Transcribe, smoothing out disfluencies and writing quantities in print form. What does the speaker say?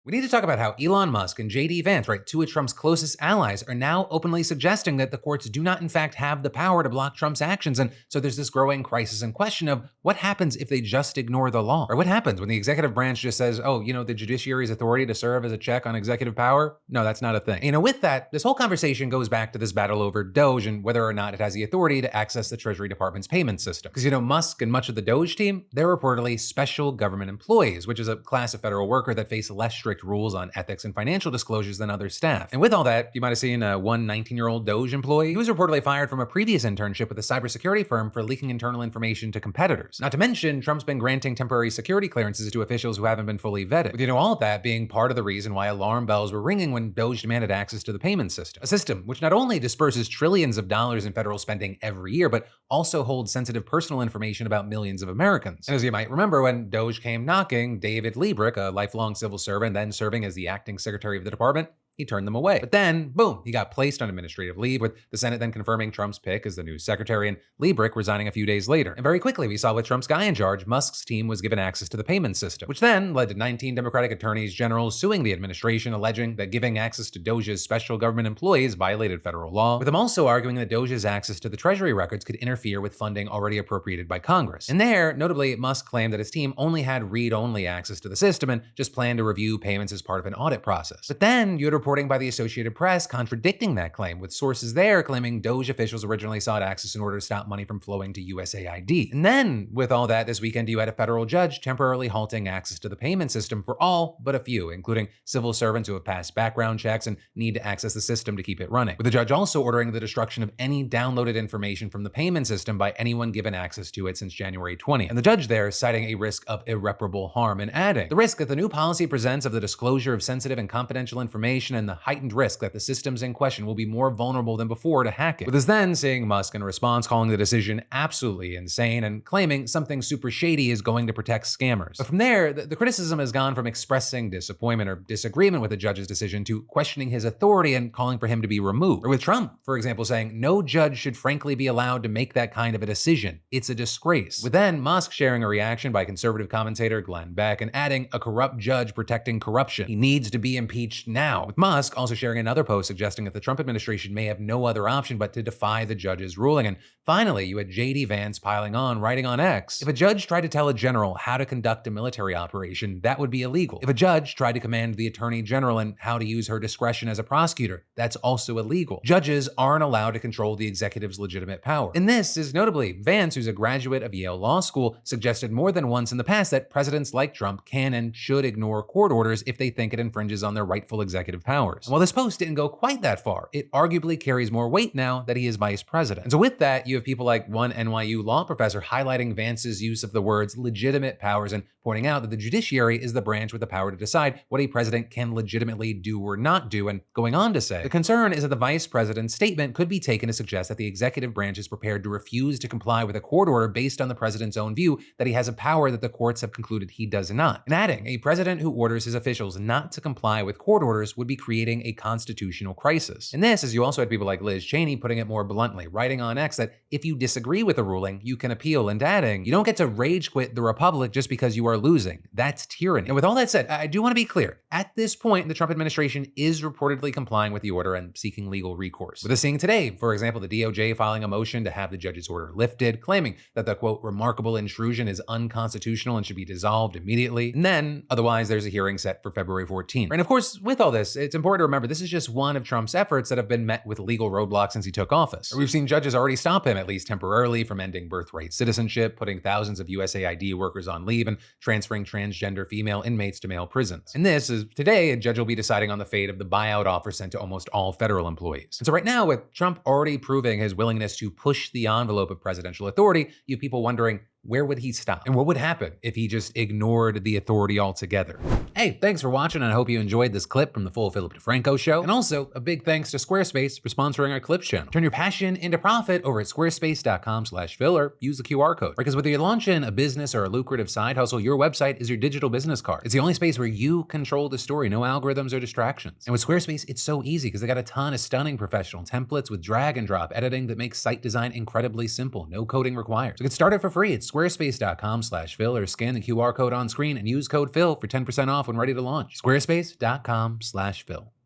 We need to talk about how Elon Musk and Vance, right, two of Trump's closest allies, are now openly suggesting that the courts do not in fact have the power to block Trump's actions. And so there's this growing crisis and question of what happens if they just ignore the law? Or what happens when the executive branch just says, oh, the judiciary's authority to serve as a check on executive power? No, that's not a thing. With that, this whole conversation goes back to this battle over DOGE and whether or not it has the authority to access the Treasury Department's payment system. Because, Musk and much of the DOGE team, they're reportedly special government employees, which is a class of federal worker that face less strict rules on ethics and financial disclosures than other staff. And with all that, you might have seen one 19-year-old DOGE employee who was reportedly fired from a previous internship with a cybersecurity firm for leaking internal information to competitors. Not to mention, Trump's been granting temporary security clearances to officials who haven't been fully vetted. With all of that being part of the reason why alarm bells were ringing when DOGE demanded access to the payment system. A system which not only disperses trillions of dollars in federal spending every year, but also holds sensitive personal information about millions of Americans. And as you might remember, when DOGE came knocking, David Liebrick, a lifelong civil servant then serving as the acting secretary of the department, he turned them away. But then, boom, he got placed on administrative leave, with the Senate then confirming Trump's pick as the new secretary and Liebrick resigning a few days later. And very quickly, we saw with Trump's guy in charge, Musk's team was given access to the payment system, which then led to 19 Democratic attorneys general suing the administration, alleging that giving access to DOGE's special government employees violated federal law, with them also arguing that DOGE's access to the Treasury records could interfere with funding already appropriated by Congress. And there, notably, Musk claimed that his team only had read-only access to the system and just planned to review payments as part of an audit process. But then, you had reporting by the Associated Press contradicting that claim, with sources there claiming DOGE officials originally sought access in order to stop money from flowing to USAID. And then, with all that, this weekend you had a federal judge temporarily halting access to the payment system for all but a few, including civil servants who have passed background checks and need to access the system to keep it running, with the judge also ordering the destruction of any downloaded information from the payment system by anyone given access to it since January 20th. And the judge there citing a risk of irreparable harm and adding, the risk that the new policy presents of the disclosure of sensitive and confidential information and the heightened risk that the systems in question will be more vulnerable than before to hack it. With us then seeing Musk in response calling the decision absolutely insane and claiming something super shady is going to protect scammers. But from there, the criticism has gone from expressing disappointment or disagreement with the judge's decision to questioning his authority and calling for him to be removed. Or with Trump, for example, saying no judge should frankly be allowed to make that kind of a decision. It's a disgrace. With then Musk sharing a reaction by conservative commentator Glenn Beck and adding a corrupt judge protecting corruption. He needs to be impeached now. With Musk also sharing another post suggesting that the Trump administration may have no other option but to defy the judge's ruling. And finally, you had Vance piling on, writing on X, if a judge tried to tell a general how to conduct a military operation, that would be illegal. If a judge tried to command the attorney general in how to use her discretion as a prosecutor, that's also illegal. Judges aren't allowed to control the executive's legitimate power. And this is notably Vance, who's a graduate of Yale Law School, suggested more than once in the past that presidents like Trump can and should ignore court orders if they think it infringes on their rightful executive powers. And while this post didn't go quite that far, it arguably carries more weight now that he is vice president. And so with that, you have people like one NYU law professor highlighting Vance's use of the words legitimate powers and pointing out that the judiciary is the branch with the power to decide what a president can legitimately do or not do, and going on to say, the concern is that the vice president's statement could be taken to suggest that the executive branch is prepared to refuse to comply with a court order based on the president's own view that he has a power that the courts have concluded he does not. And adding, a president who orders his officials not to comply with court orders would be creating a constitutional crisis. And this, as you also had people like Liz Cheney putting it more bluntly, writing on X that if you disagree with a ruling, you can appeal, and adding, you don't get to rage quit the republic just because you are losing. That's tyranny. And with all that said, I do want to be clear. At this point, the Trump administration is reportedly complying with the order and seeking legal recourse. With us seeing today, for example, the DOJ filing a motion to have the judge's order lifted, claiming that the quote, remarkable intrusion is unconstitutional and should be dissolved immediately. And then, otherwise, there's a hearing set for February 14th. And of course, with all this, it's important to remember this is just one of Trump's efforts that have been met with legal roadblocks since he took office. We've seen judges already stop him, at least temporarily, from ending birthright citizenship, putting thousands of USAID workers on leave, and transferring transgender female inmates to male prisons. And this is today, a judge will be deciding on the fate of the buyout offer sent to almost all federal employees. And so right now, with Trump already proving his willingness to push the envelope of presidential authority, you have people wondering, where would he stop? And what would happen if he just ignored the authority altogether? Hey, thanks for watching, and I hope you enjoyed this clip from the full Philip DeFranco show. And also, a big thanks to Squarespace for sponsoring our Clips channel. Turn your passion into profit over at squarespace.com/Phil, or use the QR code. Because whether you're launching a business or a lucrative side hustle, your website is your digital business card. It's the only space where you control the story, no algorithms or distractions. And with Squarespace, it's so easy because they got a ton of stunning professional templates with drag and drop editing that makes site design incredibly simple, no coding required. So get started for free at squarespace.com/Phil or scan the QR code on screen and use code Phil for 10% off when ready to launch. Squarespace.com/Phil.